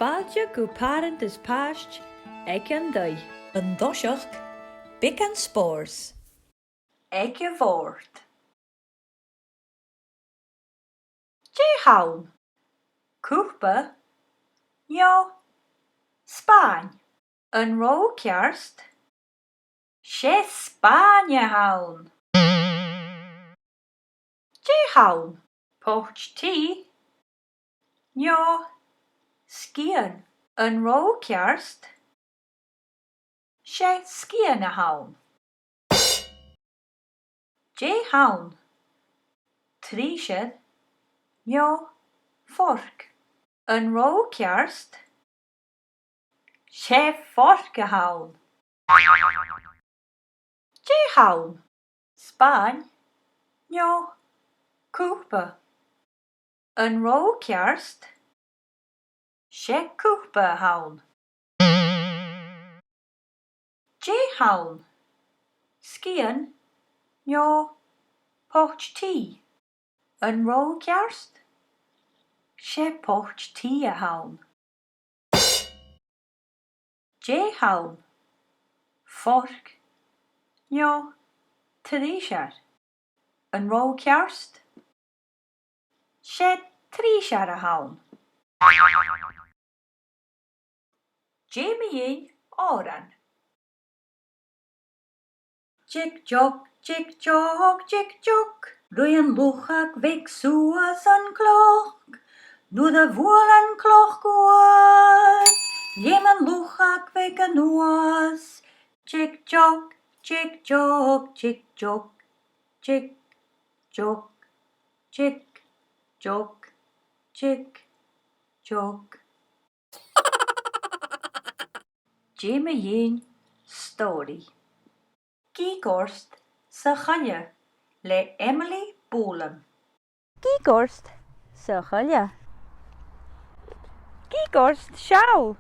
fáilte go parent is páist ag an dói. An dóiseach bic an spórs. Ag a bhórt. Dé hawn. Cúpa. Jo. Spáin. An ró cearst. Sé Spáine hawn. Dé hawn. Pócht tí. Jo. Scian. An ró cearst. Sé Scian a hawn. Dé hawn. Trísed. Jo. Fork. An ró cearst. Sé fork a hawn. Dé hawn. Spáin. Jo. Cúpa. An ró cearst. Sé cúpa a hawn. Dé hawn. Scian. Jo. Pócht tí. An ró cearst. Sé pócht tí a hawn. Dé hawn. Fork. Jo. Trísed. An ró cearst. Sé trísed a hawn. Dé mi áran. Jig jog, jig jog, jig jog. Rwy an lwchag vig suas an cloch. Nw da fwyl an cloch gwaad. Jem an lwchag vig an nuas. Jig jog, jig jog, jig jog. Jig jog, jig jog, jig jog. Jim story. Gígorst sa chaile le Emily Bolam. Gígorst sa chaile. Gígorst seall.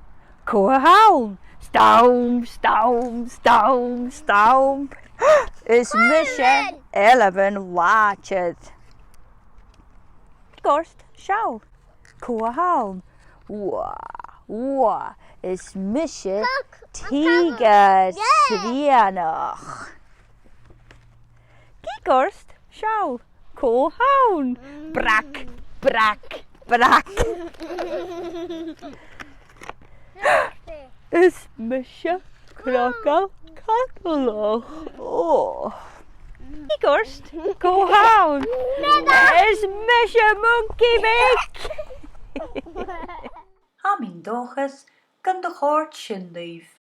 Cua hawn. Stomp, stomp, stomp, stomp. Is mission 11 watched. Gígorst seall. Cua hawn. Wah, wah. Is mission Tiga Trianach. Gígorst seall. Cua hawn. Brack, brack, brack. Is mission Crocal Cataloch. Oh. Gígorst, go hawn. Is mission Monkey Mick. Ha mín dóchas gan de chórt sin líf.